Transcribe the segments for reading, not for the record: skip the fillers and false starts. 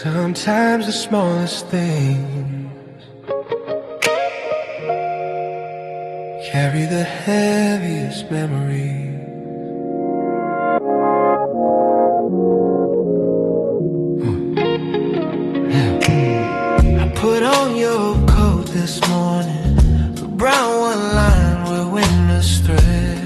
Sometimes the smallest things carry the heaviest memories. I put on your coat this morning, the brown one lined with winter's thread.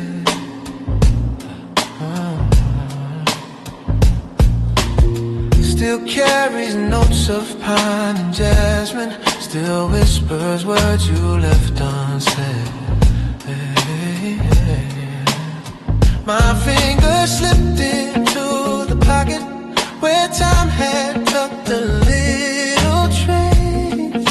Still carries notes of pine and jasmine, still whispers words you left unsaid. My fingers slipped into the pocket where time had tucked a little trace.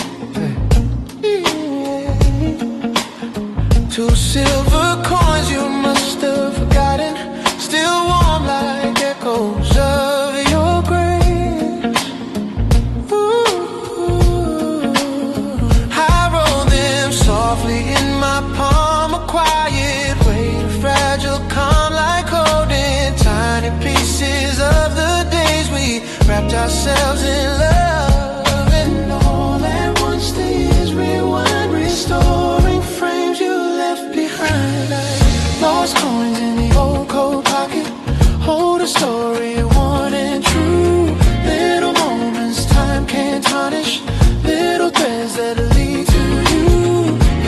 Two silver coins you must have forgotten, still warm like echoes of your grace. Softly in my palm, a quiet way, fragile, calm, like holding tiny pieces of the days we wrapped ourselves in love. And all at once the years rewind, restoring frames you left behind. Like lost coins in the old coat pocket, hold a story worn and true. Little moments time can't tarnish, little threads that lead to you.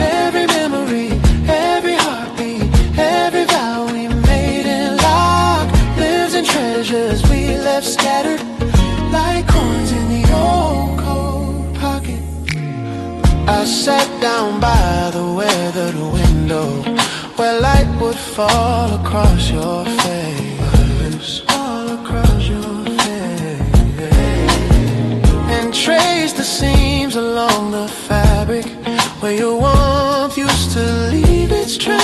Every memory, every heartbeat, every vow we made and locked, lives in treasures we left scattered like coins in the old coat pocket. I sat down by the weathered window where light would fall across your face, all across your face, and trace the seams along the fabric where your warmth used to leave its trace.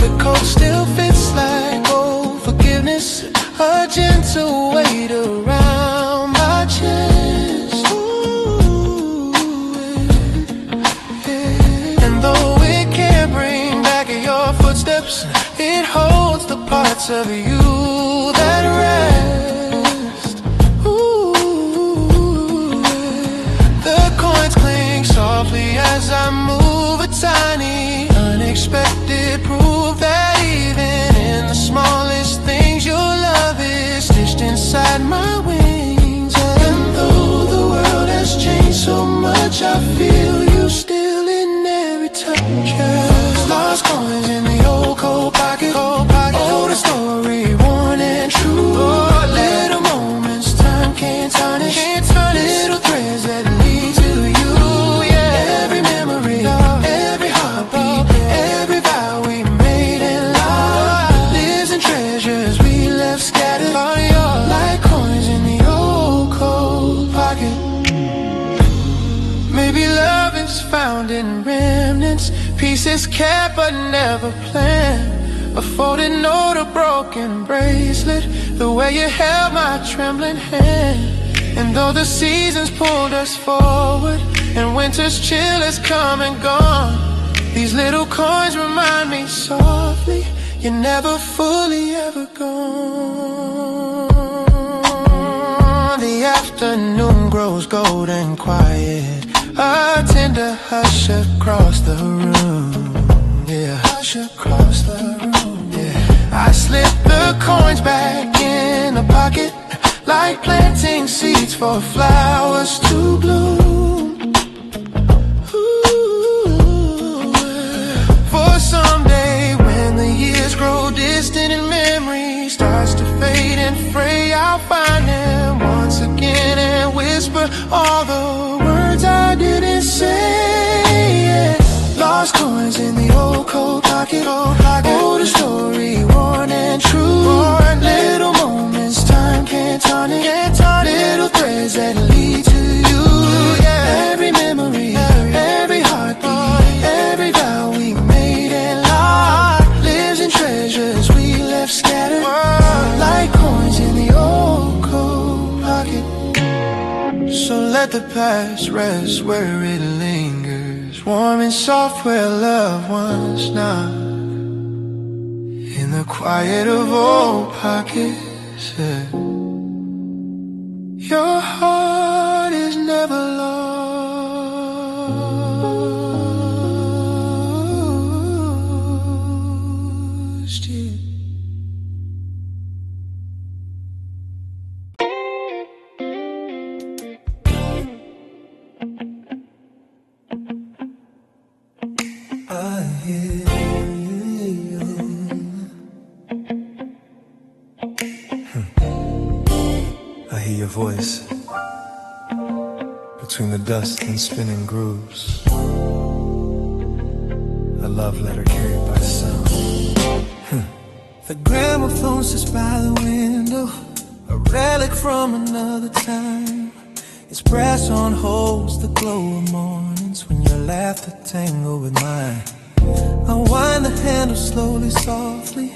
The coat still fits like old forgiveness, a gentle weight around my chest. And though it can't bring back your footsteps, it holds the parts of you that rest. Softly as I move, a tiny, unexpected proof that even in the smallest things your love is stitched inside my wings. And though the world has changed so much, I feel you still in every touch. Lost coins in the old coat pocket, hold a story worn and true. Little moments time can't tarnish, little threads that lead to you. Every memory, every heartbeat, every vow we made and locked, lives in treasures we left scattered like coins in the old coat pocket. Maybe love is found in remnants, pieces kept but never planned. A folded note, a broken bracelet, the way you held my trembling hand. And though the seasons pulled us forward and winter's chill has come and gone, these little coins remind me softly you're never fully ever gone. The afternoon grows golden quiet, a tender hush across the room. Yeah, hush across the room. Yeah, I slip the coins back in the pocket like planting seeds for flowers to bloom. Ooh. For someday when the years grow distant and memory starts to fade and fray, I'll find them once again and whisper all the words I didn't say. Lost coins in the old coat pocket, hold a story worn and true. Little moments time can't tarnish, little threads that lead to you. Every memory, every heartbeat, every vow we made and locked, lives in treasures we left scattered like coins in the old coat pocket. So let the past rest where it lingers, warm and soft where love once knocked, in the quiet of old pockets. Yeah. Your heart is never lost. Yeah. I hear you. I hear your voice between the dust and spinning grooves. A love letter carried by sound. The gramophone sits by the window, a relic from another time. Its brass on holds the glow of mornings when your laughter tangle with mine. I wind the handle slowly, softly,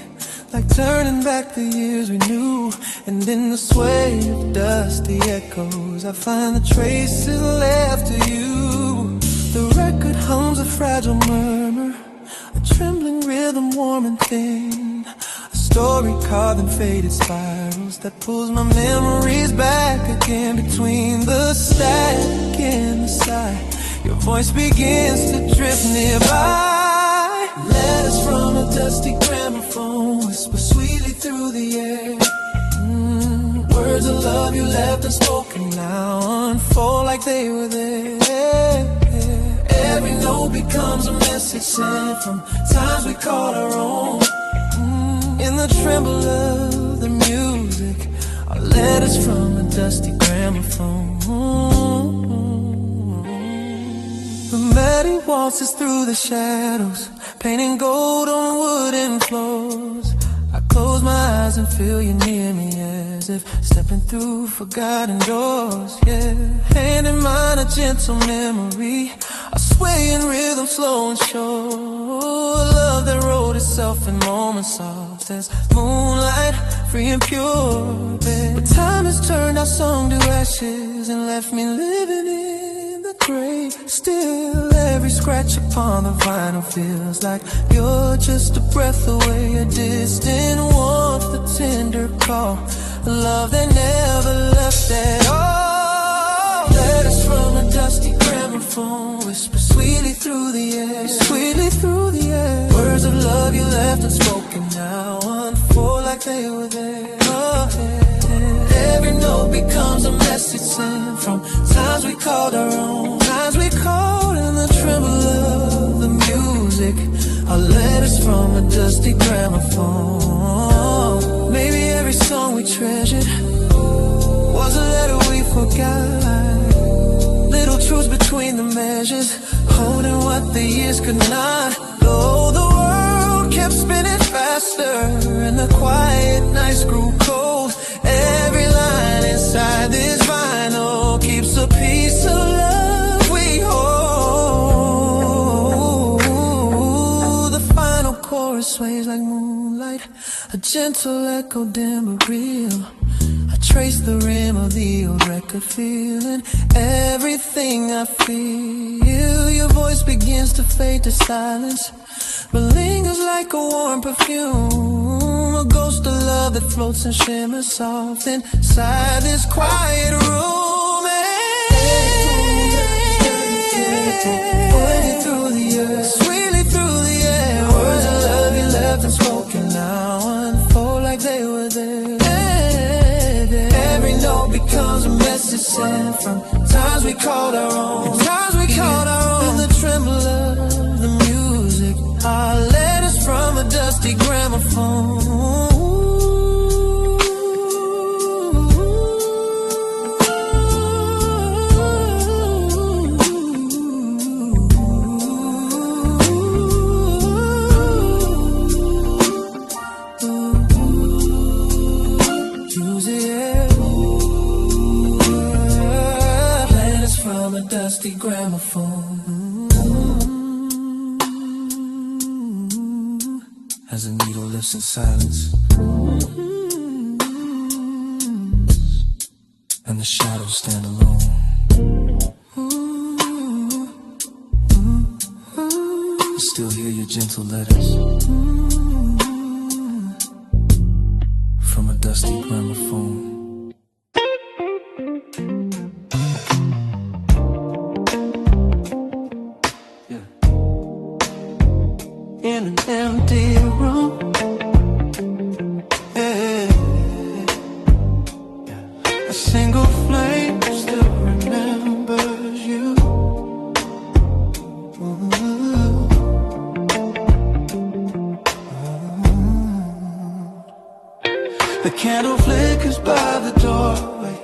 like turning back the years we knew. And in the sway of dusty echoes, I find the traces left of you. The record hums a fragile murmur, a trembling rhythm warm and thin, a story carved in faded spirals that pulls my memories back again. Between the static and the sigh, your voice begins to drift nearby. Letters from a dusty gramophone whisper sweetly through the air. Words of love you left unspoken now unfold like they were there. Every note becomes a message sent from times we called our own. In the tremble of the music, our letters from a dusty gramophone. The melody waltzes through the shadows, painting gold on wooden floors. I close my eyes and feel you near me, as if stepping through forgotten doors. Yeah, hand in mine, a gentle memory, I sway in rhythm, slow and sure. Love that wrote itself in moments soft as moonlight, free and pure. But time has turned our song to ashes and left me living in the grave. Still, every scratch upon the vinyl feels like you're just a breath away, a distant warmth, the tender call, a love that never left at all. Letters from a dusty gramophone whisper sweetly through the air, sweetly through the air. Words of love you left unspoken now unfold like they were there. Oh, yeah. Every note becomes a message sent from times we called our own, times we called in the tremble of the music. Our letters from a dusty gramophone. Maybe every song we treasured was a letter we forgot. Little truths between the measures, holding what the years could not. Though the world kept spinning faster and the quiet nights grew cold, every line inside this vinyl keeps a piece of love we hold. The final chorus sways like moonlight, a gentle echo dim but real. I trace the rim of the old record, feeling everything I feel. Your voice begins to fade to silence, but lingers like a warm perfume, a ghost of love that floats and shimmers soft inside this quiet room. Waiting through the earth, sweetly through the air. Words of love you left unspoken now unfold like they were there. Every note becomes a message sent from times we called our own, times we called our own. In the tremble of the music, our letters from a dusty gramophone. Dusty gramophone. As a needle lifts in silence, and the shadows stand alone. I still hear your gentle letters from a dusty dusty gramophone. Yeah. In an empty room, yeah. Yeah. A single flame still remembers you. The candle flickers by the doorway,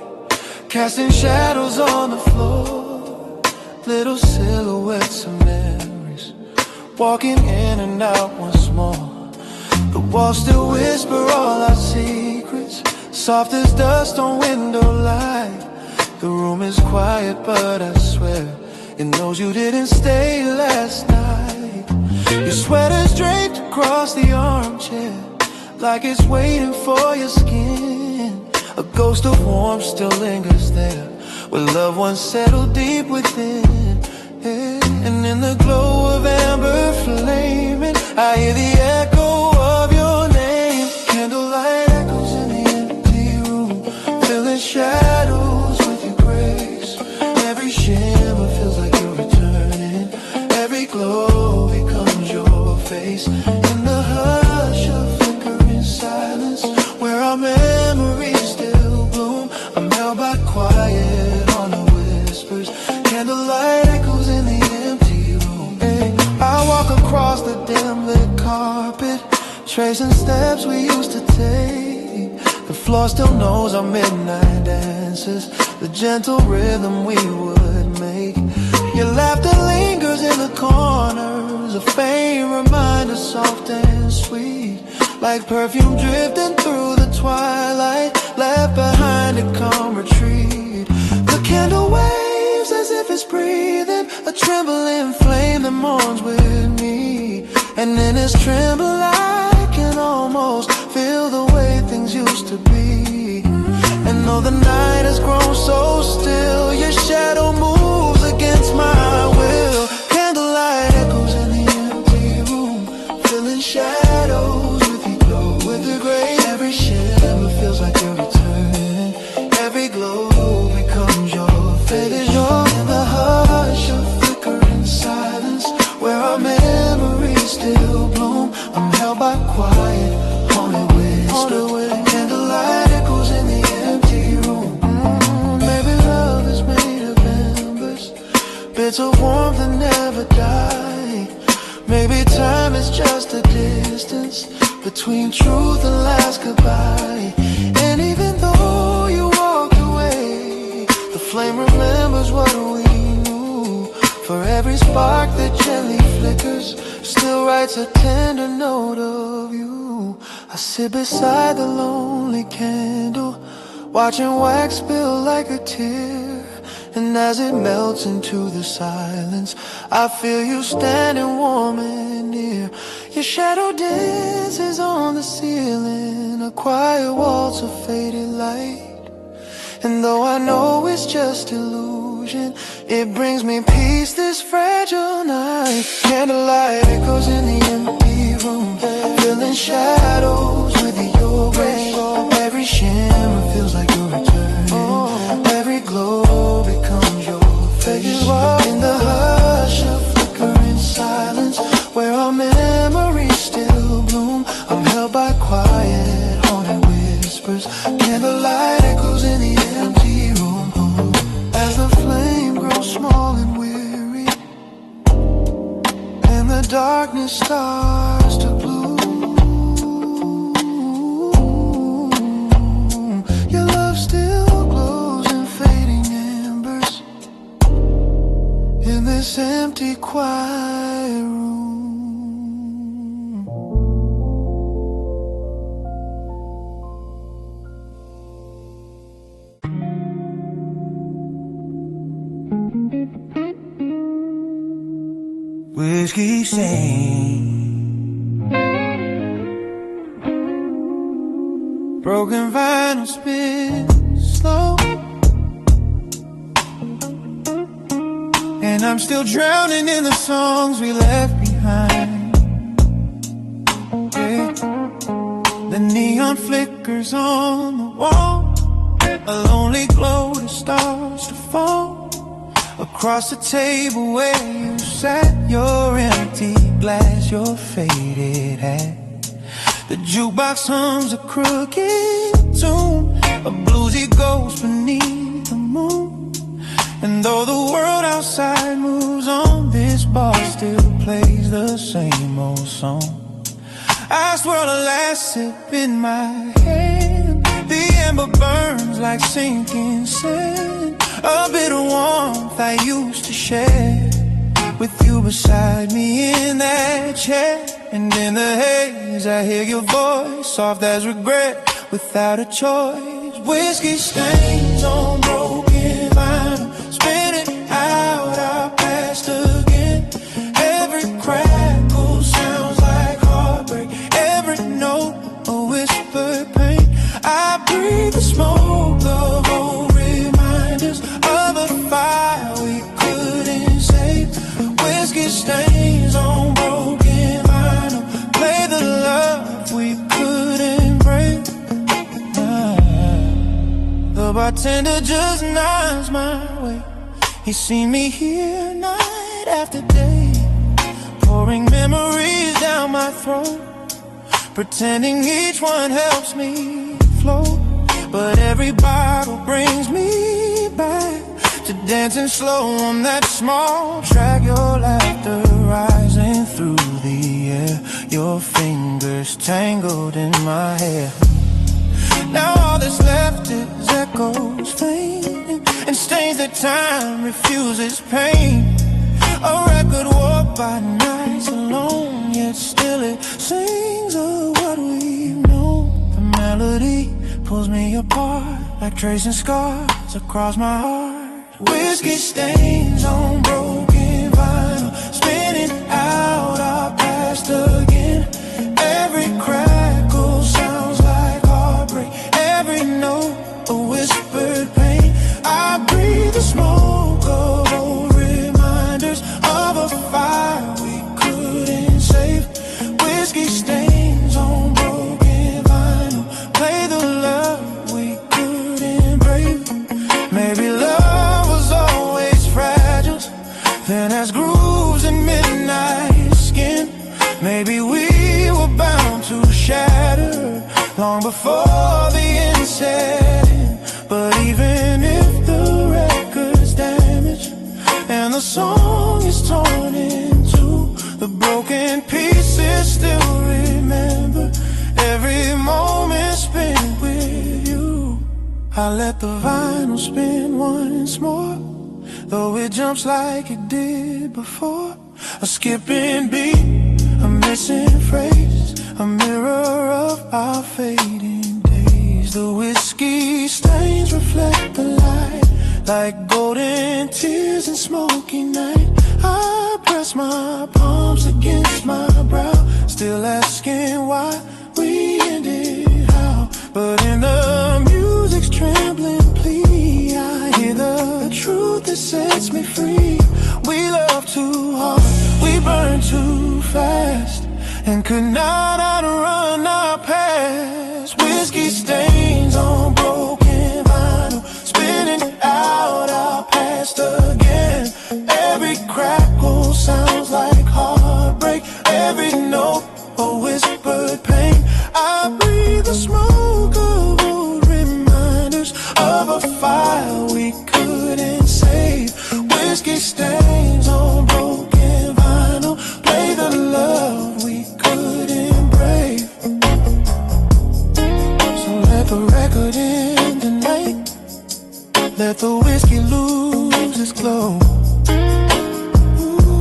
casting shadows on the floor. Little silhouettes of memories, walking in and out once more. The walls still whisper all our secrets, soft as dust on window light. The room is quiet, but I swear it knows you didn't stay last night. Your sweater's draped across the armchair, like it's waiting for your skin. A ghost of warmth still lingers there, where loved ones settle deep within. Yeah. And in the glow of amber flaming, I hear the echo of your name. Candlelight echoes in the empty room, filling shadows with your grace. Every shimmer feels like you're returning, every glow becomes your face. In the hush of silence, where our memories still bloom, I'm held by quiet on the whispers. Candlelight echoes in the empty room. Hey, I walk across the dim lit carpet, tracing steps we used to take. The floor still knows our midnight dances, the gentle rhythm we would make. Your laughter lingers in the corners, a faint reminder, soft and sweet, like perfume drifting through the twilight, left behind to come retreat. The candle waves as if it's breathing, a trembling flame that mourns with me. And in its tremble I can almost feel the way things used to be. And though the night has grown so still, your shadow moves against my will. Candlelight echoes in the empty room, filling shadows with the grace. Every shimmer feels like you're returning, every glow becomes your face. In the hush of flickering silence, where our memories still bloom, I'm held by quiet, haunted whispers. Candlelight echoes in the empty room. Maybe love is made of embers, bits of warmth that never die. Maybe time is just a distance between truth and last goodbye. And even though you walked away, the flame remembers what we knew. For every spark that gently flickers, still writes a tender note of you. I sit beside the lonely candle, watching wax spill like a tear. And as it melts into the silence, I feel you standing warm and near. Your shadow dances on the ceiling, a quiet waltz of faded light. And though I know it's just illusion, it brings me peace this fragile night. Candlelight echoes in the empty room, filling shadows with your grace. Every shimmer feels like you're returning, every glow becomes your face. In the hush of flickering silence, where our memories still bloom, I'm held by quiet, haunted whispers. Candlelight echoes in the empty room. As the flame grows small and weary, and the darkness starts to gloom, your love still glows in fading embers in this empty, quiet room. Whiskey sing, broken vinyl spin slow, and I'm still drowning in the songs we left behind. Yeah. The neon flickers on the wall, a lonely glow that starts to fall. Across the table where you sat, your empty glass, your faded hat. The jukebox hums a crooked tune, a bluesy ghost beneath the moon. And though the world outside moves on, this bar still plays the same old song. I swirl a last sip in my hand, the ember burns like sinking sand. A bit of warmth I used to share with you beside me in that chair. And in the haze I hear your voice, soft as regret, without a choice. Whiskey stains on broken vinyl, spinning out our past again. Every crackle sounds like heartbreak, every note a whispered pain. I breathe the smoke of old reminders of a fire we couldn't save. Whiskey stains on broken vinyl, play the love we couldn't break. The bartender just nods my way. He's seen me here night after day, pouring memories down my throat, pretending each one helps me float. But every bottle brings me back to dancing slow on that small track. Your laughter rising through the air, your fingers tangled in my hair. Now all that's left is echoes fading, and stains that time refuses pain. A record walked by nights alone, yet still it sings of what we've known. The melody pulls me apart like tracing scars across my heart. Whiskey stains on broken vinyl, spinning out our past again. Every crackle sounds like heartbreak, every note a whispered pain. I breathe the smoke of old reminders of a fire we couldn't save. Whiskey stains on broken vinyl, play the love we couldn't break. Maybe love was always fragile, then has grooves in midnight skin. Maybe we were bound to shatter long before the end set in. But even if the record's damaged and the song is torn in two, the broken pieces still remember every moment spent with you. I let the vinyl spin once more, though it jumps like it did before. A skipping beat, a missing phrase, a mirror of our fading days. The whiskey stains reflect the light like golden tears in smoky night. I press my palms against my brow, still asking why we ended how. But in the music's trembling plea, I hear the truth that sets me free. We love too hard, we burn too fast, and could not outrun our past. Whiskey stains on broken vinyl, spinning out our past again. Every crackle sounds like heartbreak, every note a whispered pain. I breathe the smoke of old reminders of a fire we couldn't save. Whiskey stains on broken vinyl, play the love we couldn't break. So let the record end tonight, let the whiskey lose its glow. Ooh.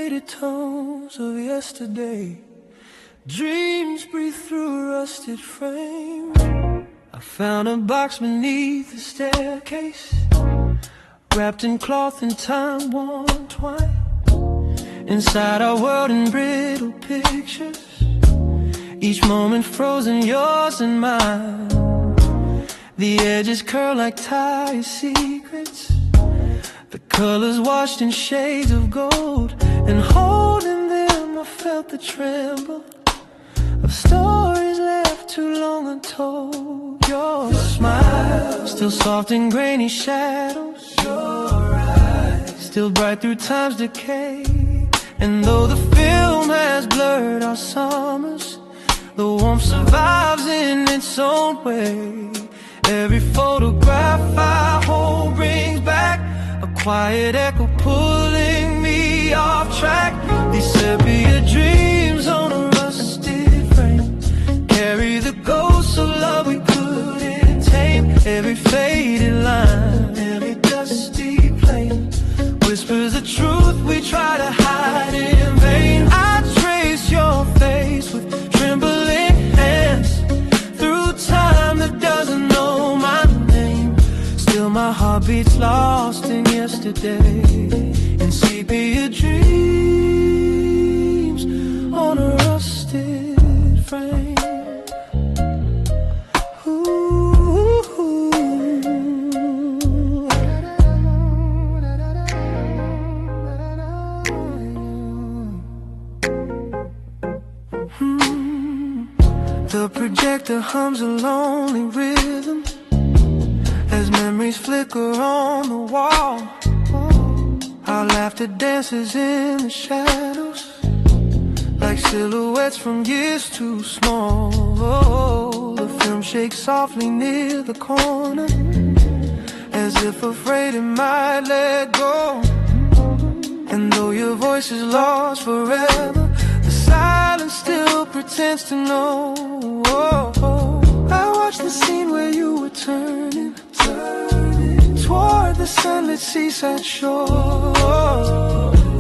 faded tones of yesterday. Dreams breathe through a rusted frame. I found a box beneath the staircase, wrapped in cloth and time-worn twine. Inside our world in brittle pictures, each moment frozen, yours and mine. The edges curl like tired secrets, the colors washed in shades of gold. And holding them I felt the tremble of stories left too long untold. Your smile, still soft in grainy shadows. Your eyes, still bright through time's decay. And though the film has blurred our summers, the warmth survives in its own way. Every photograph I hold brings back a quiet echo pulling me off track. These sepia dreams on a rusted frame carry the ghosts of love we couldn't tame. Every faded line, every dusty plane whispers the truth we try to hide in vain. I trace your face with trembling hands through time that doesn't know my name. Still my heart beats lost in yesterday, in sepia dreams on a rusted frame. The projector hums a lonely rhythm as memories flicker on the wall. Our laughter dances in the shadows like silhouettes from years too small. The film shakes softly near the corner as if afraid it might let go. And though your voice is lost forever, the silence still pretends to know. I watched the scene where you were turning toward the sunlit seaside shore.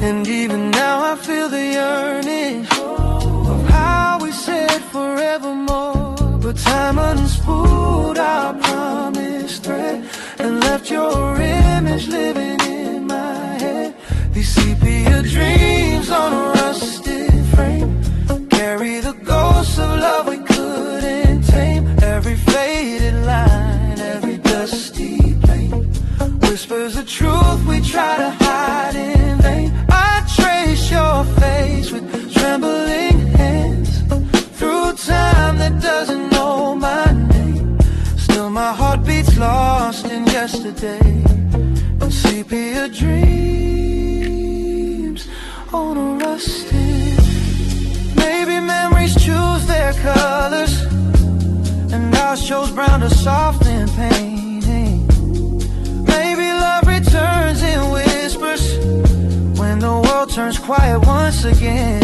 And even now I feel the yearning of how we said forevermore. But time unspooled our promised thread and left your image living in my head. These sepia dreams on a rusted frame carry the ghosts of love we couldn't tame. Every faded line, every dusty plane whispers the truth we try to hide in vain. I trace your face with trembling hands through time that doesn't know my name. Still my heart beats lost in yesterday, in sepia dreams on a rusted. Maybe memories choose their colors and ours chose brown to soften pain. Maybe love returns in whispers when the world turns quiet once again.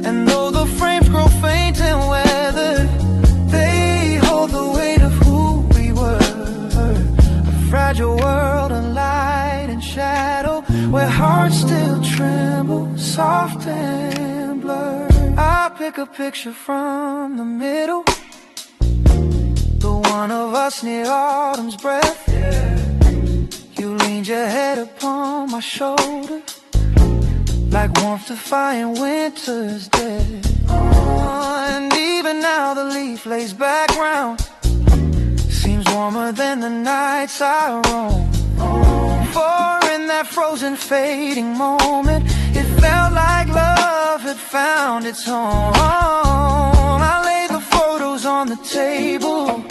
And though the frames grow faint and weathered, they hold the weight of who we were. A fragile world of light and shadow, where hearts still tremble, soft and blurred. I pick a picture from the middle, the one of us near autumn's breath. You leaned your head upon my shoulder, like warmth defying winter's dead. And even now the leaf lays back round, seems warmer than the nights I roam. For in that frozen fading moment, it felt like love had found its home. I laid the photos on the table,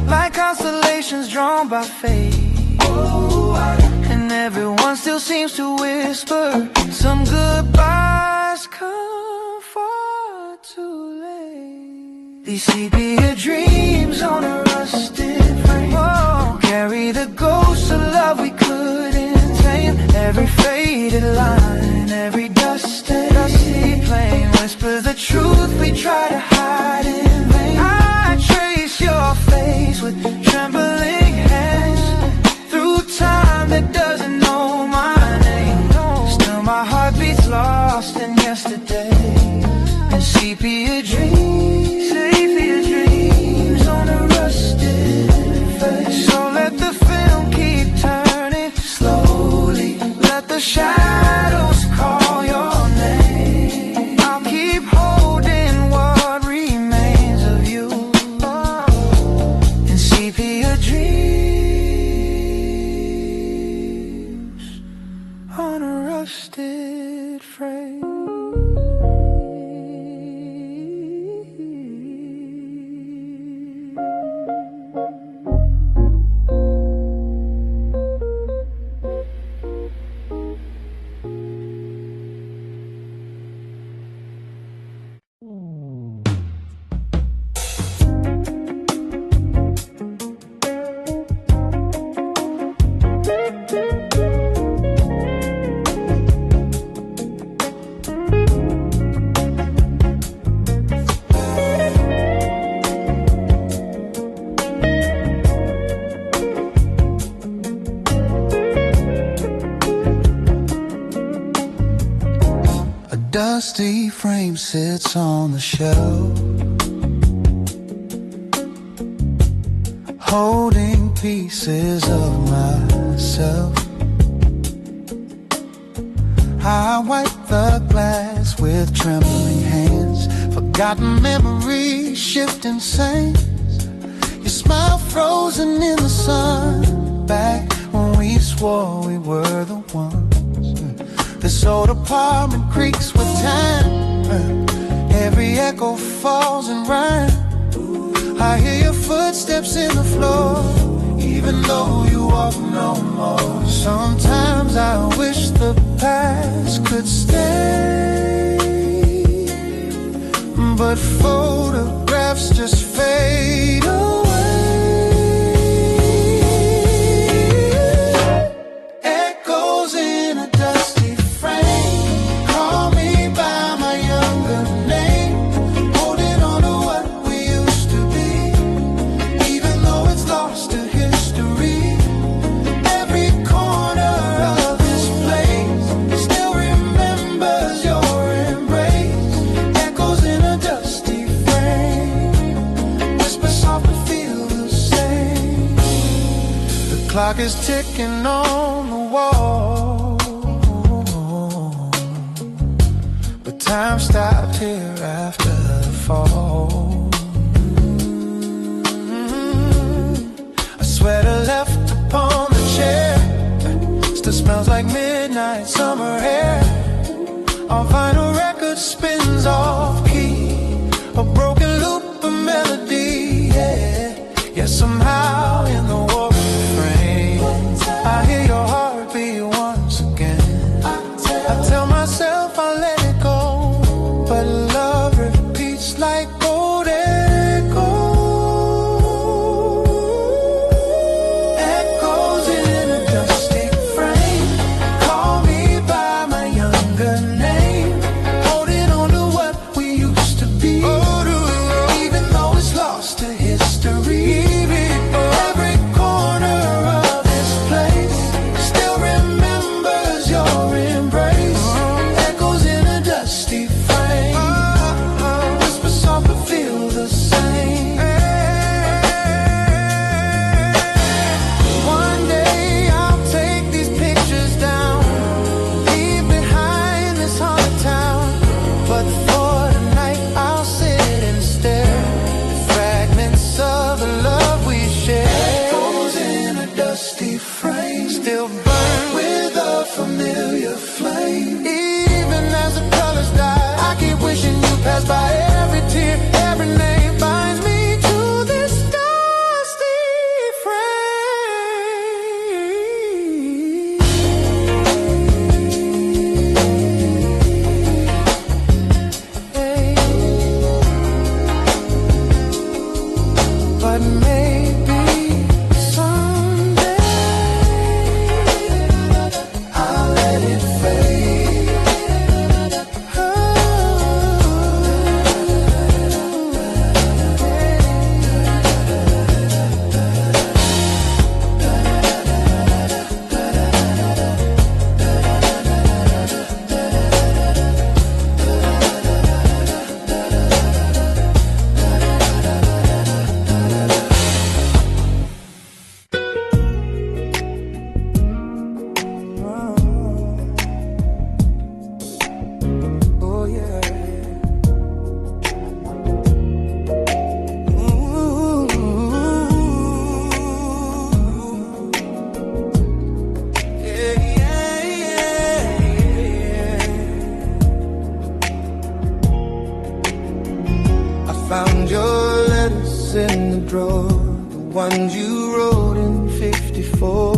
like constellations drawn by fate. And everyone still seems to whisper some goodbyes come far too late. These sepia dreams on a rusted frame carry the ghosts of love we couldn't tame. Every faded line, every dusty plane whispers the truth we try to hide in vain. I trace your face with trembling hands through time that doesn't know my name. Dusty frame sits on the shelf, holding pieces of myself. I wipe the glass with trembling hands, forgotten memories, shifting sands. Your smile frozen in the sun, back when we swore we were the ones. This old apartment creaks with time, every echo falls in rhyme. I hear your footsteps in the floor, even though you walk no more. Sometimes I wish the past could stay, but photographs just fade away. Echoes in a dusty clock is ticking on the wall, but time stopped here after the fall. A sweater left upon the chair still smells like midnight summer air. Our vinyl record spins off key, a broken loop of melody, yeah. Yeah, somehow in the war I hear your heartbeat once again. I tell myself I'll let it go, but love repeats like old echoes. Echoes in a dusty frame, call me by my younger name, holding on to what we used to be, even though it's lost to history. Every corner of this place still remembers your embrace. Echoes in a dusty frame, whisper soft but feel the same. One day I'll take these pictures down, leave behind this haunted town, but for tonight I'll sit and stare at fragments of the love we shared. Echoes in a dusty frame, still burn with a familiar flame. Even as the colors die, I keep wishing you passed by. Every tear, every name binds me to this dusty frame. Hey. But maybe someday I'll let it fade. Oh yeah. Ooh. Yeah, yeah, yeah. I found your letters in the drawer, the ones you wrote in '54.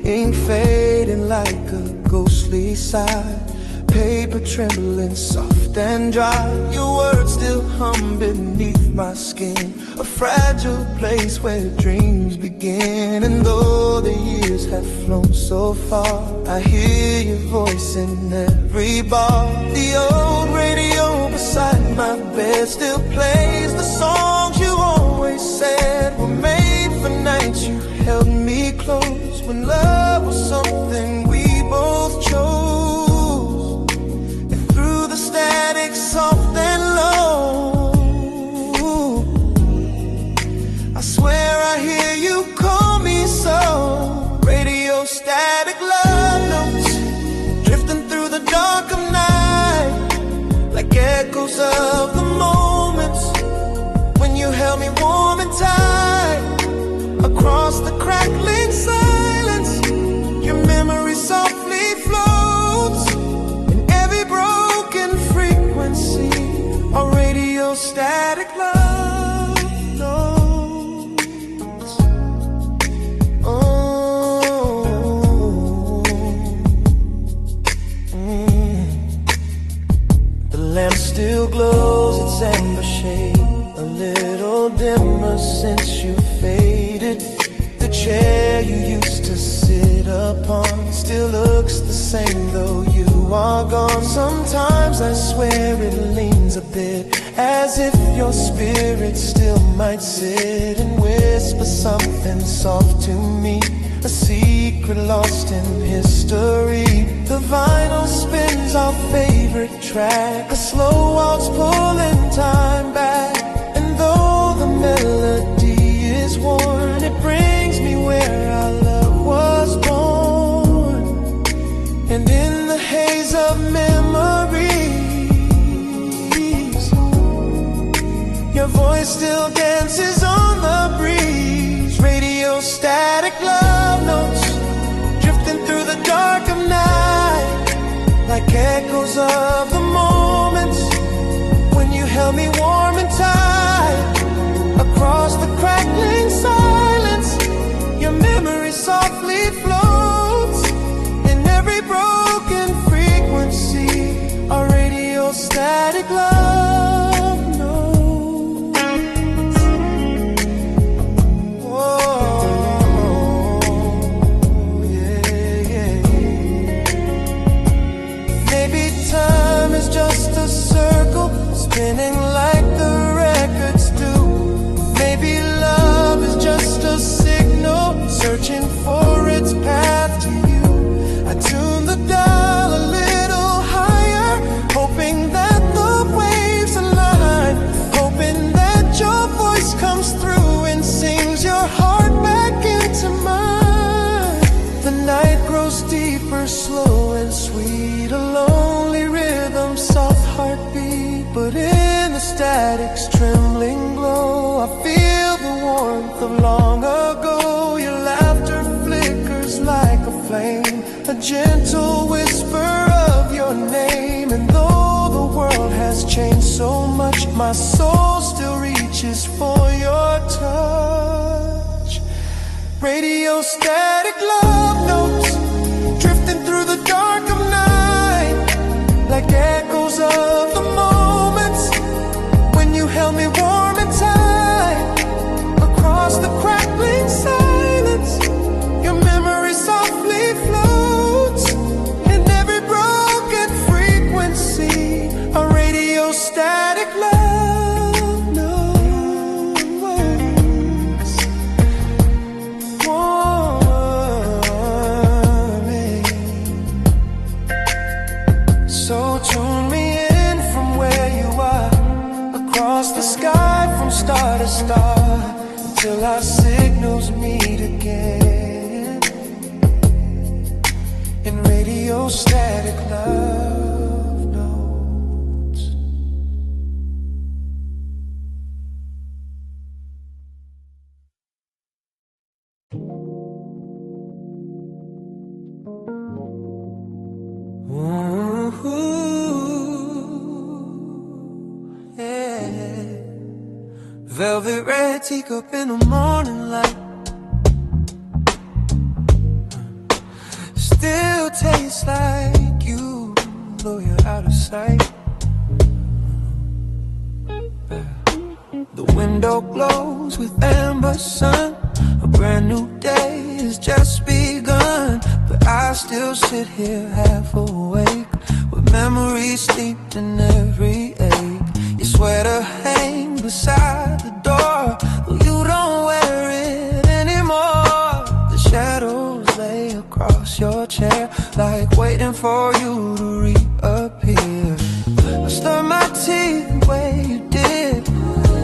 Ink fading like a ghostly sigh, paper trembling soft and dry. Your words still hum beneath my skin, a fragile place where dreams begin. And though the years have flown so far, I hear your voice in every bar. The old radio beside my bed still plays the songs you always said were made for nights you held me close, when love was something we both chose. And through the static soft and low, I swear I hear you call me so. Radio static love notes drifting through the dark of night, like echoes of the moments when you held me warm and tight. Across the crackling silence, your memory softly floats in every broken frequency. A radio static love notes. Oh, The lamp still glows its amber shade, a little dimmer since you faded. The chair you used to sit upon still looks the same though you are gone. Sometimes I swear it leans a bit, as if your spirit still might sit and whisper something soft to me, a secret lost in history. The vinyl spins our favorite track, a slow waltz pulling time back. And though the melody is worn, it brings me where our love was born. And in the haze of memories, your voice still dances on the breeze. Radio static love notes drifting through the dark of night, like echoes of the moments when you held me warm and tight. Across the crackling silence, your memory softly floats in every broken frequency. A radio static love notes. Whoa, yeah, yeah. Maybe time is just a circle spinning like the records do. Maybe love is just a signal searching for its path to you. I tune the dial a little higher, hoping that the waves align, hoping that your voice comes through and sings your heart back into mine. The night grows deeper, slow and sweet, a lonely rhythm, soft heartbeat. But in the static's trembling glow, I feel the warmth of long ago. Your laughter flickers like a flame, a gentle whisper of your name. And though the world has changed so much, my soul still reaches for your touch. Radio static love notes drifting through the dark of night, like echoes of the moments when you held me warm and tight. Across the crackling silence, your memory softly floats in every broken frequency. A radio static love notes. Warming. So tune me in from where you are, across the sky from star to star, till our signals meet again in radio static love notes. Ooh, yeah. Velvet red teacup in the morning light, still tastes like you. Blow your sight. The window glows with amber sun. A brand new day has just begun, but I still sit here half awake, with memories steeped in every ache. Your sweater hangs beside the door, but you don't wear it anymore. The shadows lay across your chair, like waiting for you to reappear. I stir my tea the way you did,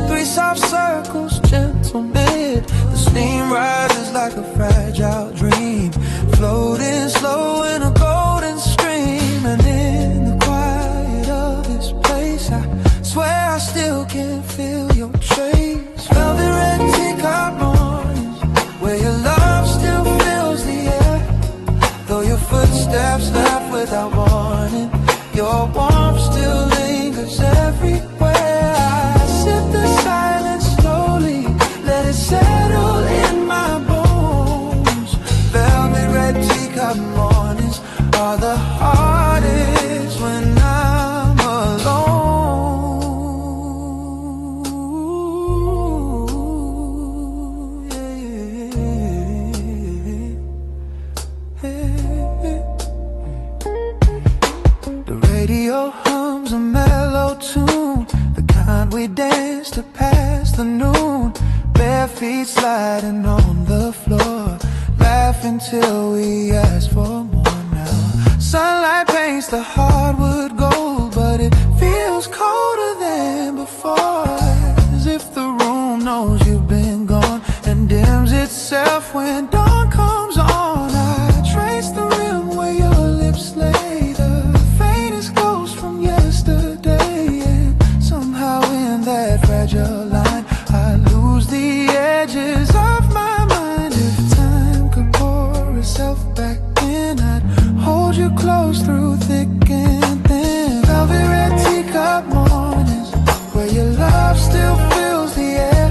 3 soft circles, gentle mid. The steam rises like a fragile dream, floating slow in a golden stream. And in the quiet of this place, I swear I still can feel your trace. Velvet red teacup mornings, where your love still fills the air, though your footsteps left without warning. Your warmth still lingers everywhere. I sip the silence slowly, let it settle in my bones. Velvet red teacup mornings are the hardest when I'm alone. The radio hums a mellow tune, the kind we dance to pass the noon. Bare feet sliding on the floor, laughing till we ask for more now. Sunlight paints the hardwood gold, but it feels colder than before, as if the room knows you've been gone and dims itself when dawn comes on. I trace the rim where your lips lay, the faintest ghost from yesterday, and somehow in that fragile line I lose the edges of my mind. If time could pour itself back in, I'd hold you close through thick and thin. Velvet red teacup mornings, where your love still fills the air,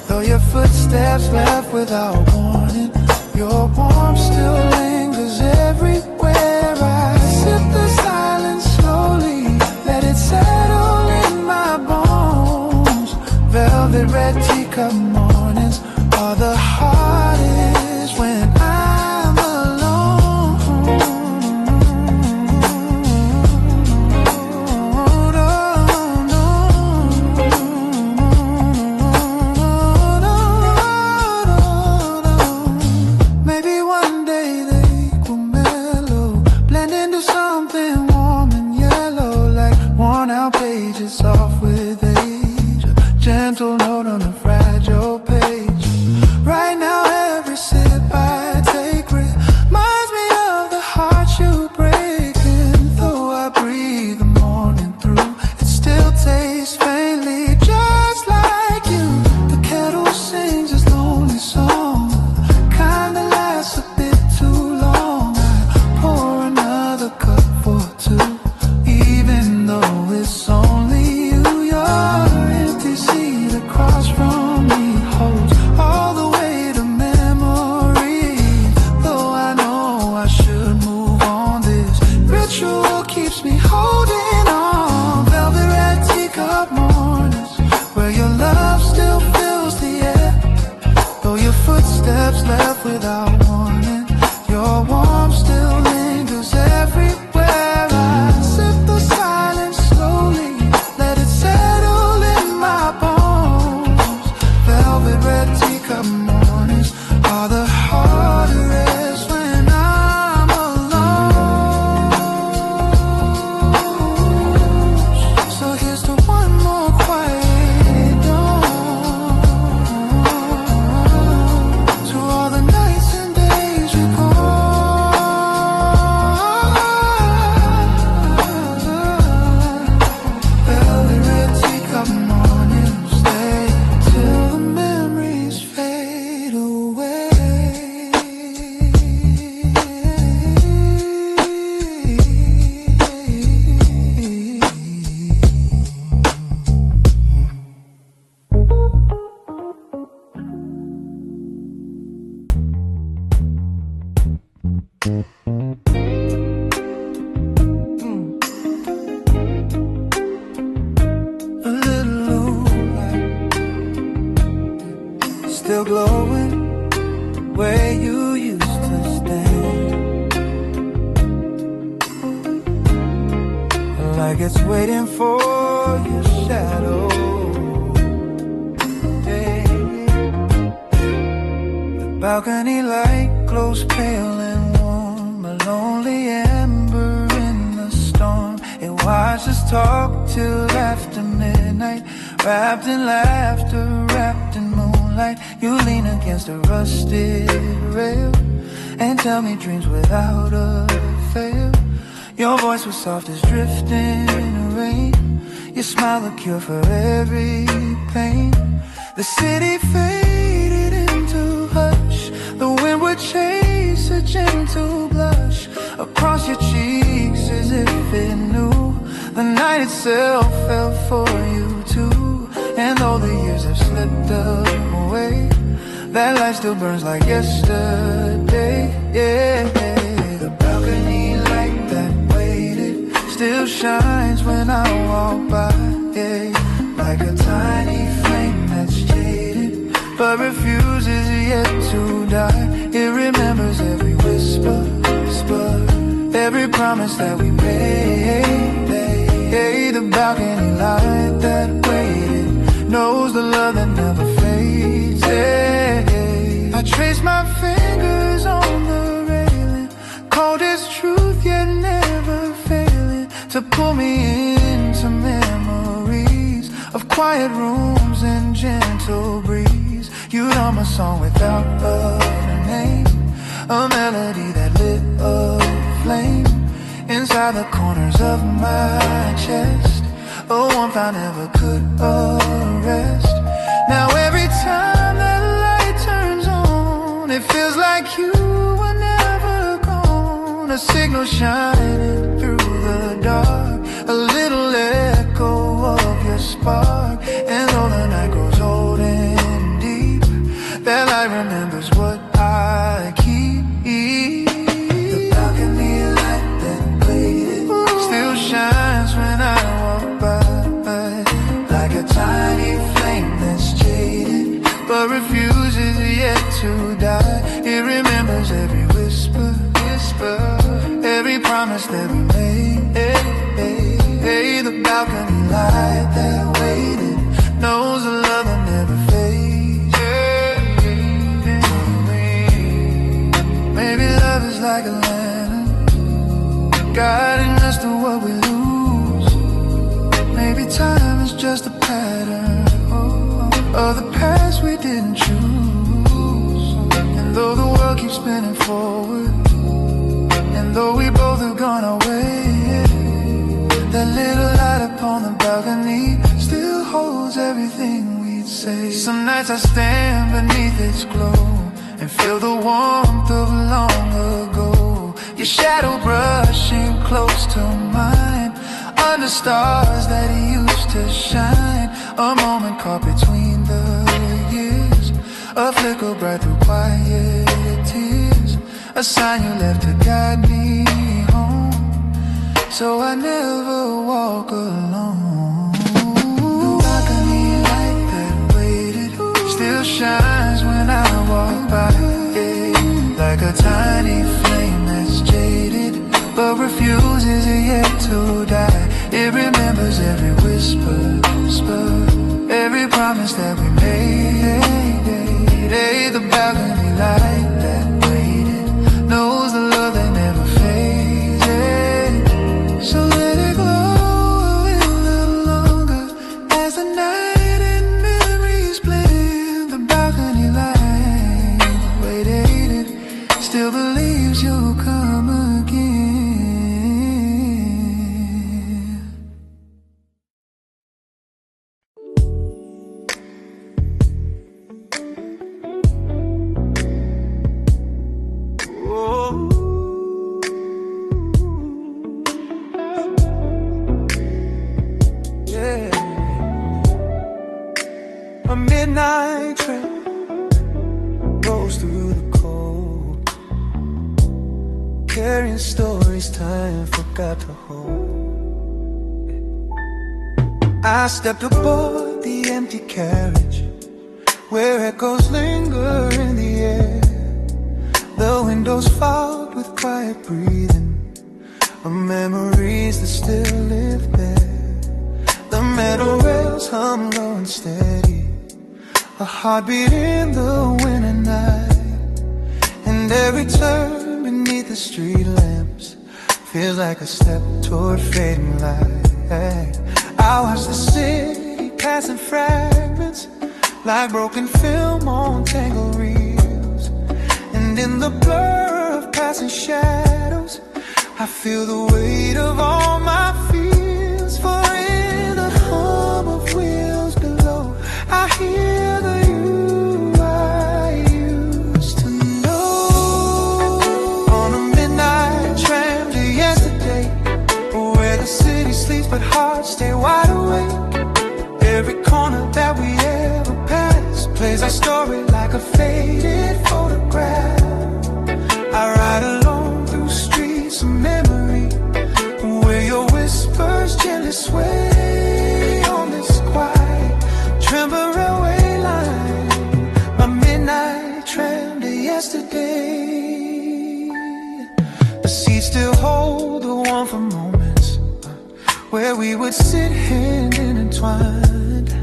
though your footsteps left without warning. Your warmth still lingers everywhere. I sip the silence slowly, let it settle in my bones. Velvet red teacup mornings are the hardest when I'm alone. Maybe one day they will mellow, blend into something warm and yellow, like worn out pages soft with age, a gentle note on a fragile page. Right now every sip I take reminds me of the heart you break, and though I breathe the morning through, it still tastes faintly just like you. The kettle sings its lonely song, kind that lasts a bit too long. I pour another cup for 2, even though it's only you. Your empty seat across from me holds all the weight of memory, though I know I should move on. This ritual keeps me holding on. Velvet red teacup mornings, where your love still fills the air, though your footsteps left without warning. Your warmth still lingers everywhere. I sip the silence slowly, let it settle in my bones. Velvet red teacup mornings are the hardest when I'm alone. So here's to one more quiet dawn, to all the nights and days we go. Velvet red teacup mornings, stay till the memories fade away. Crickets waiting for your shadow. Yeah. The balcony light glows pale and warm, a lonely ember in the storm. It watches us talk till after midnight, wrapped in laughter, wrapped in moonlight. You lean against a rusted rail and tell me dreams without a fail. Your voice was soft as drifting rain. Your smile a cure for every pain. The city faded into hush. The wind would chase a gentle blush across your cheeks as if it knew. The night itself fell for you too. And though the years have slipped away, that light still burns like yesterday. Yeah, the balcony light that waited still shines when I walk by. Yeah, like a tiny flame that's jaded but refuses yet to die. It remembers every whisper, every promise that we made. Hey, the balcony light that waited knows the love that never fades. Hey, I trace my fingers on the railing, cold as truth yet never failing, to pull me into memories of quiet rooms and gentle breeze. You know my song without a name, a melody that lit a flame inside the corners of my chest, a warmth I never could arrest. Now every time that light turns on, it feels like you were never gone. A signal shining through the dark, a little echo of your spark. And though the night grows old and deep, that light remembers what I keep. The balcony light that waited still shines when I walk by, like a tiny flame that's jaded but refuses yet to die. It remembers every whisper, every promise that we made. Hey, the balcony light that waited knows a love that never fades. Maybe love is like a lantern, guiding us to what we lose. Maybe time is just a pattern of the past we didn't choose. And though the world keeps spinning forward, and though we both have gone our way, that little light upon the balcony still holds everything we'd say. Some nights I stand beneath its glow and feel the warmth of long ago. Your shadow brushing close to mine, under stars that used to shine. A moment caught between the years, a flicker bright through quiet tears, a sign you left to guide me home, so I never walk alone. The balcony light that waited still shines when I walk by, yeah, like a tiny flame that's jaded but refuses yet to die. It remembers every whisper, every promise that we made. Hey, the balcony light that waited knows the love that never fades. So let it glow a little longer as the night and memories blend. The balcony light waited, still believes you'll come again. A midnight train goes through the cold, carrying stories time forgot to hold. I stepped aboard the empty carriage, where echoes linger in the air. The windows fogged with quiet breathing, of memories that still live there. The metal rails hum low and steady, a heartbeat in the winter night. And every turn beneath the street lamps feels like a step toward fading light. I watch the city pass in fragments, like broken film on tangled reels. And in the blur of passing shadows, I feel the weight of all my fears. For in the hum of wheels below, I hear the you I used to know. On a midnight tram to yesterday, where the city sleeps but hearts stay wide awake. Every corner that we ever passed plays our story like a faded photograph. I ride alone through streets of memory, where your whispers gently sway on this quiet tremble railway line. My midnight tram to yesterday. The seats still hold the warmth of moments where we would sit hand intertwined,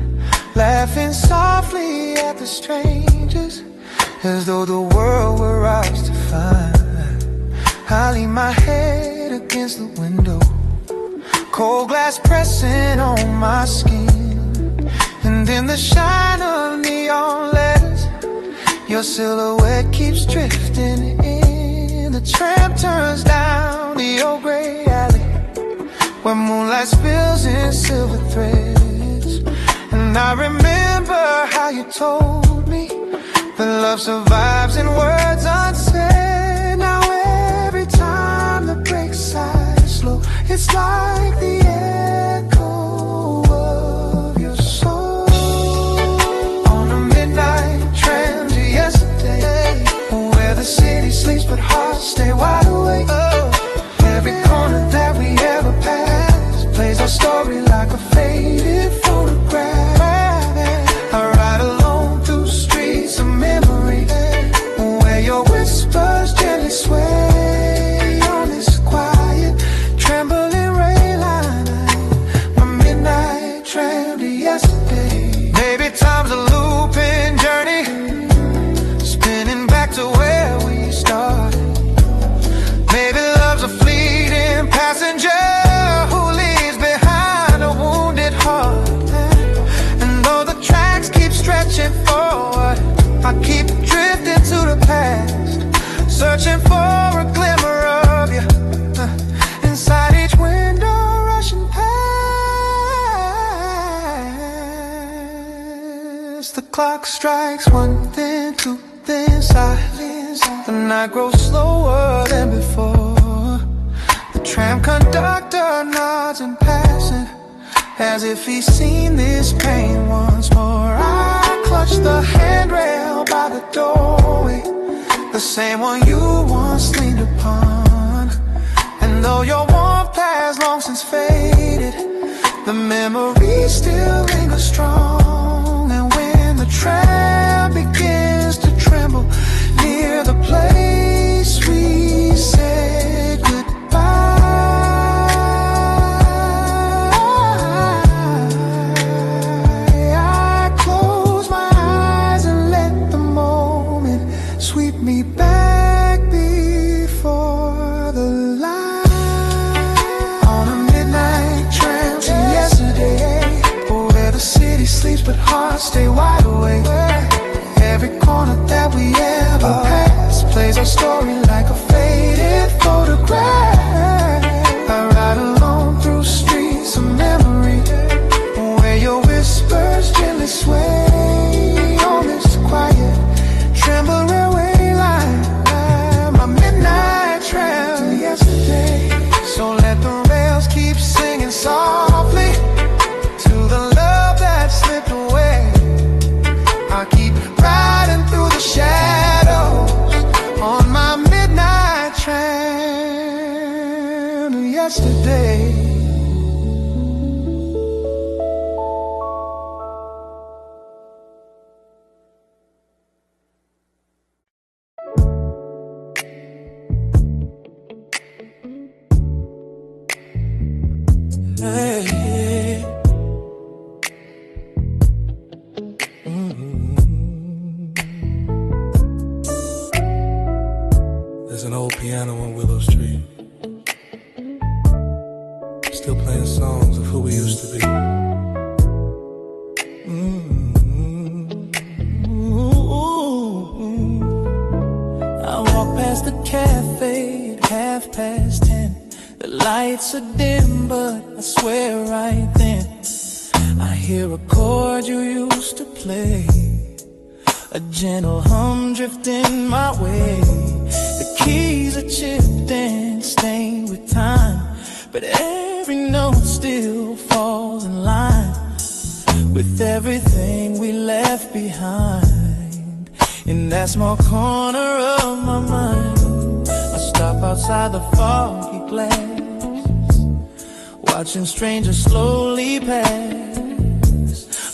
laughing softly at the strangers, as though the world were ours to find. I lean my head against the window, cold glass pressing on my skin. And in the shine of neon letters, your silhouette keeps drifting in. The tram turns down the old gray alley, where moonlight spills in silver threads. And I remember how you told me that love survives in words unsaid. Now every time the brakes sigh slow, it's like the echo of your soul. On a midnight tram to yesterday, where the city sleeps but hearts stay wide awake. Every corner that we ever passed plays our story like a faded photograph. I ride alone through streets of memory, where your whispers gently sway on this quiet, trembling rail line. My midnight tram to yesterday. Maybe time's a looping journey, spinning back to where we started. Maybe love's a fleeting passenger who leaves behind a wounded heart. And though the tracks keep stretching forward, I keep drifting to the past, searching for a glimmer of you inside each window rushing past. The clock strikes one, then two, then silence. The night grows slower than before. The tram conductor nods in passing, as if he's seen this pain once more. I clutch the handrail by the doorway, the same one you once leaned upon. And though your warmth has long since faded, the memories still linger strong. And when the tram begins to tremble near the place we said goodbye, I close my eyes and let the moment sweep me back before the light. On a midnight tram to yesterday, where the city sleeps but hearts stay wide awake. Every corner that we ever passed plays our story like a faded photograph. I ride alone through streets of memory, where your whispers gently sway on this quiet tremble railway line. My midnight tram to yesterday. So let the rails keep singing softly to the love that slipped away. I keep riding through the shadows on my midnight tram to yesterday. Hey. There's an old piano on Willow Street, still playing songs of who we used to be. I walk past the cafe at 10:30. The lights are dim, but I swear right then I hear a chord you used to play, a gentle hum drifting my way. The keys are chipped and stained with time, but every note still falls in line with everything we left behind. In that small corner of my mind, I stop outside the foggy glass, watching strangers slowly pass.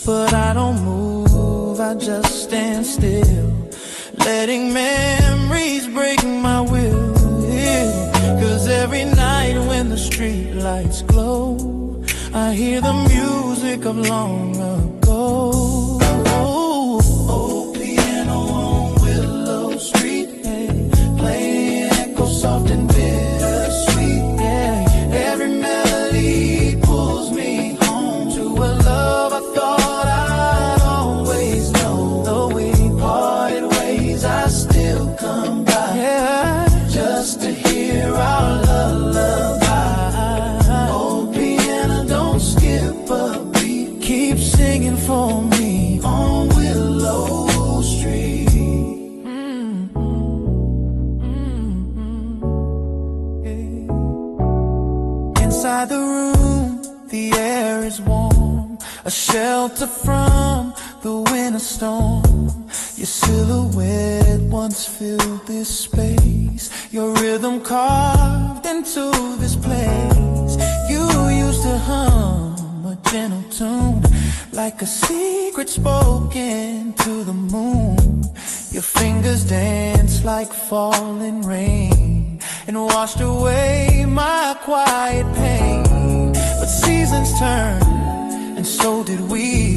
But I don't move, I just stand still, letting memories break my will. Yeah. 'Cause every night when the street lights glow, I hear the music of long ago. Old piano on Willow Street, hey, playing echo soft and bittersweet. Yeah. Every melody pulls me home to a love I thought I'd always know. Though we parted ways, I still come by, yeah, just to hear our lullaby. Old piano, don't skip a beat, keep singing for me on Willow Street. Yeah. Inside the room, the air is warm, a shelter from the winter storm. Your silhouette once filled this space, your rhythm carved into this place. You used to hum a gentle tune, like a secret spoken to the moon. Your fingers danced like falling rain and washed away my quiet pain. But seasons turned, and so did we,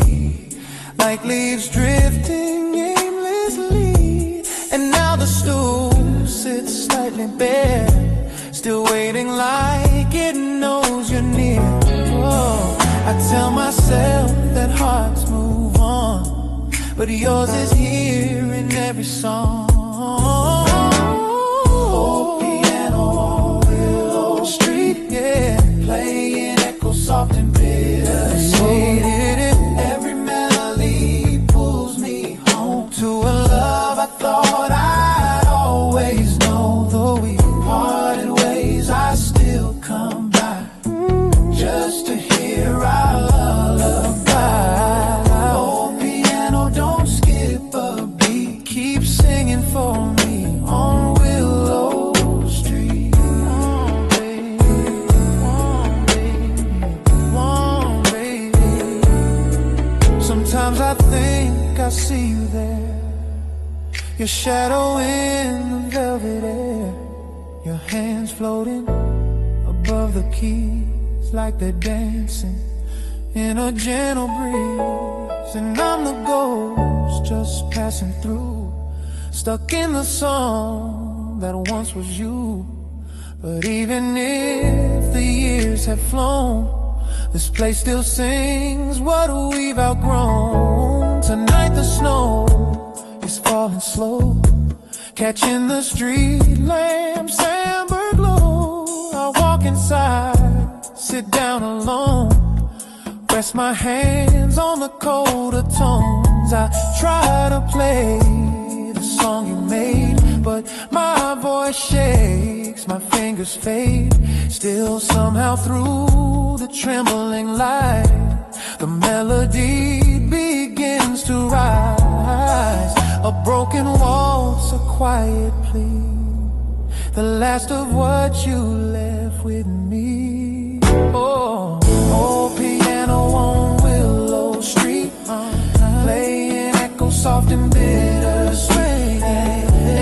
like leaves drifting aimlessly. And now the stool sits slightly bare, still waiting like it knows you're near. Oh, I tell myself that hearts move on, but yours is here in every song. Old piano on Willow Street, yeah, playing echo soft and bittersweet. Every melody pulls me home to a love I thought I'd always know. Though we parted ways, I still come by, just to hear our lullaby. Old piano, don't skip a beat, keep singing for me on Willow Street. Sometimes I think I see you there, your shadow in the velvet air, your hands floating above the keys like they're dancing in a gentle breeze. And I'm the ghost just passing through, stuck in the song that once was you. But even if the years have flown, this place still sings what we've outgrown. Tonight the snow is falling slow, catching the street lamps amber glow. I walk inside, sit down alone, rest my hands on the colder tones. I try to play the song you made, but my voice shakes, my fingers fade. Still somehow through the trembling light, the melody begins to rise. A broken waltz, a quiet plea, the last of what you left with me. Oh, old piano on Willow Street, playing echo soft and bittersweet.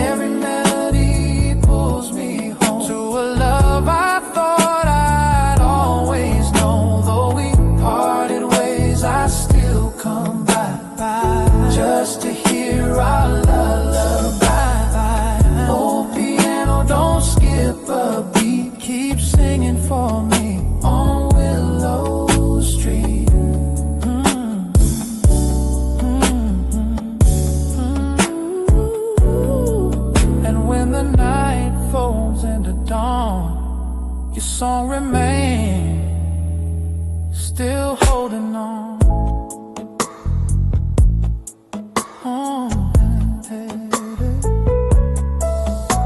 Every melody pulls me home to a love I thought I'd always know. for me on Willow Street. And when the night falls into dawn, your song remains still holding on.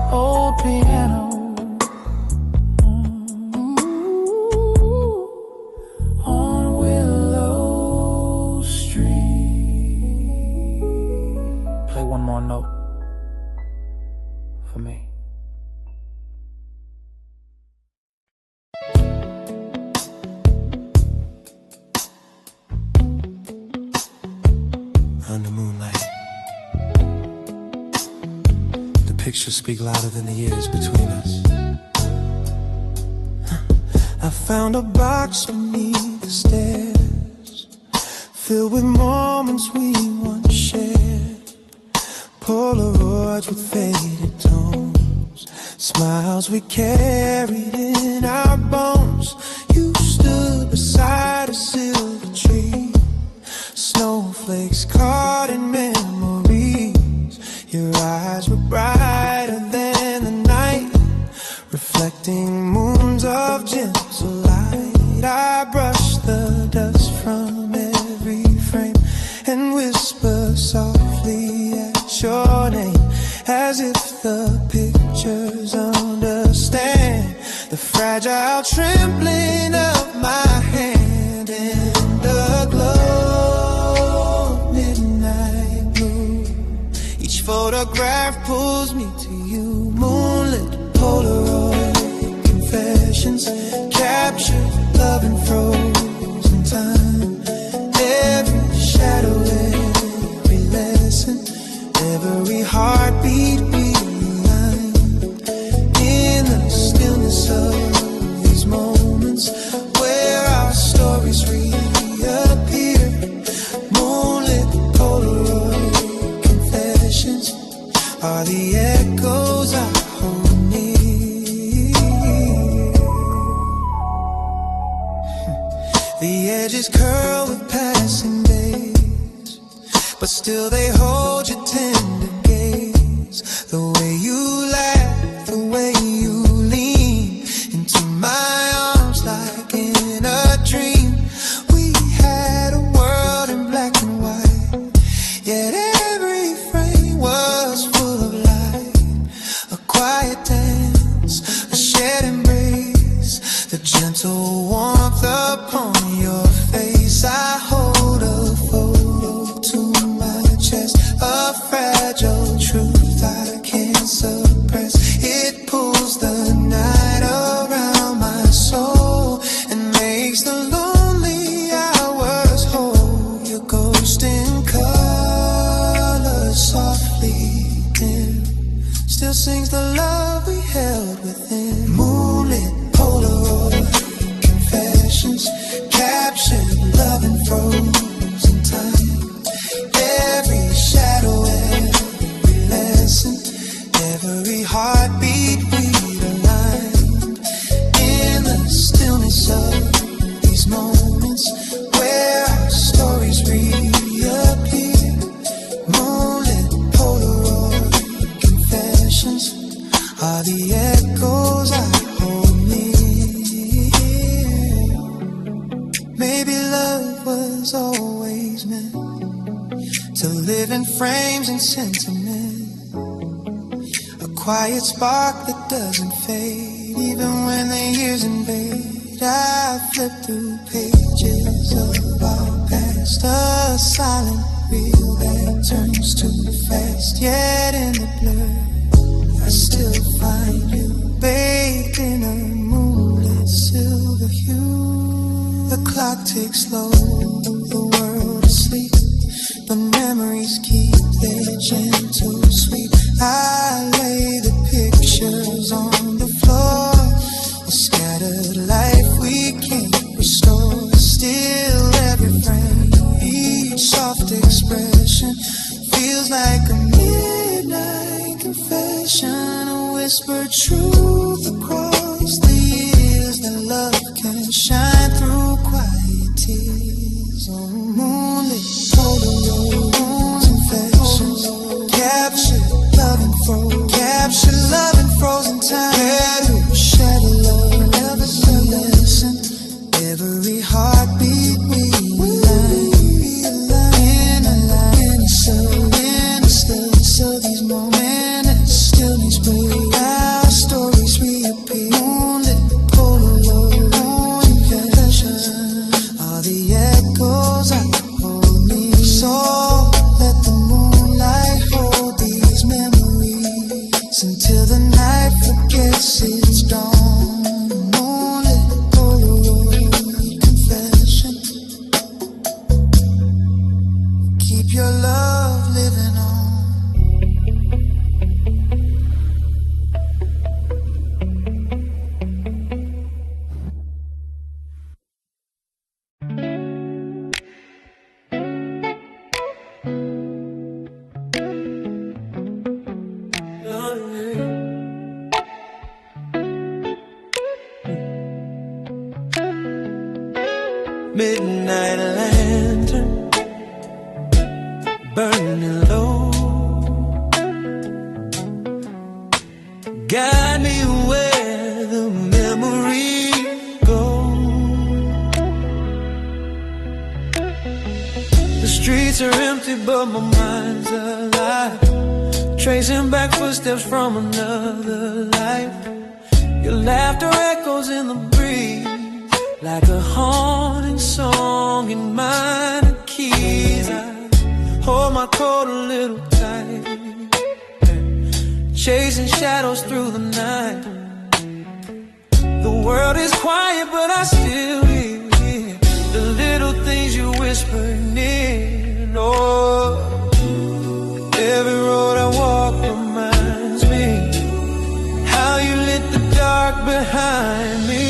Old piano, on Willow Street. Play one more note for me. Under moonlight, the pictures speak louder than the years between us. I found a box beneath the stairs, filled with moments we once shared. Polaroids with faded tones, smiles we carried in our bones. You stood beside a silver tree, snowflakes caught in memories. Your eyes were brighter than the night, reflecting moons of gentle light. I brushed the dust from every frame and whispered softly at your name, as if the pictures understand the fragile trembling of my hand in the glow. Each photograph pulls me to you. Moonlit Polaroid confessions, captured love and frozen time. Every shadow, every lesson, every heartbeat realigned. In the stillness of these moments where our stories reappear. Moonlit Polaroid are the echoes I hold near. The edges curl with passing days, but still they hold your tender gaze. The way you laugh, the way you lean into my arms like in a dream. We had a world in black and white, yet every frame was full of light. A quiet dance, a shared embrace, the gentle warmth upon your face. I hold a photo to my chest, a fragile truth I can't suppress. It pulls the night around my soul and makes the lonely hours whole. Your ghost in color softly dim still sings the love we held within. Moonlit Polaroid confessions, captured love and frozen time. Every shadow, every lesson, every heartbeat we'd aligned. In the stillness of these moments where our stories reappear. Moonlit Polaroid confessions are the echoes I hold near. Maybe love was always meant to live in frames and sentiment, a quiet spark that doesn't fade even when the years invade. I flip through pages of our past, a silent reel that turns too fast. Yet in the blur I still find you, bathed in a moonlit silver hue. The clock ticks slow, the world asleep, but memories keep their gentle sweep. I lay the pictures on the floor, a scattered life we can't restore. Still every frame, each soft expression feels like a midnight confession, a whispered truth across the years that love midnight lantern burning low, guide me where the memories go. The streets are empty but my mind's alive, tracing back footsteps from another life. Your laughter echoes in the breeze like a haunting song in minor keys. I hold my coat a little tight, chasing shadows through the night. The world is quiet but I still hear the little things you whisper near. Oh, every road I walk reminds me how you lit the dark behind me.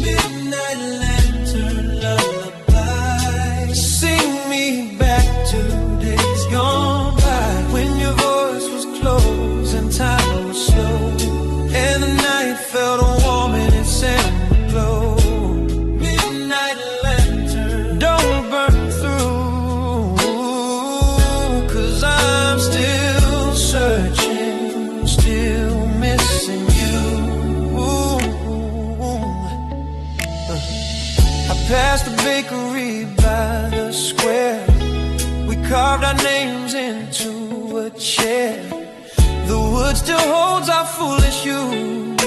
Midnight lantern lullaby, sing me back to days gone by, when your voice was close and time was slow, and the night felt warm in its amber glow. Midnight lantern, don't burn through, 'cause I'm still searching, still missing you. I passed the bakery by the square, we carved our names into a chair. The wood still holds our foolish youth,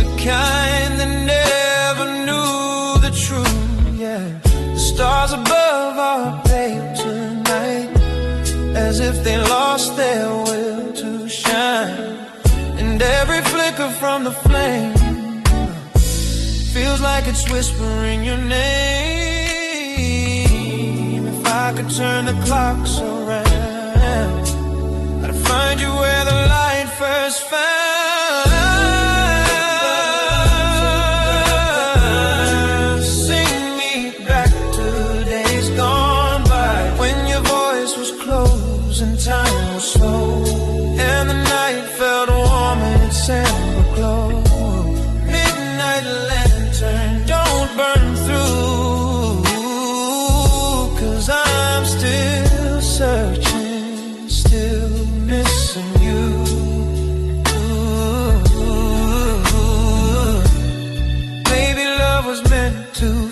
the kind that never knew the truth. Yeah, the stars above are pale tonight, as if they lost their will to shine. And every flicker from the flame feels like it's whispering your name. If I could turn the clocks around, I'd find you where the light first found.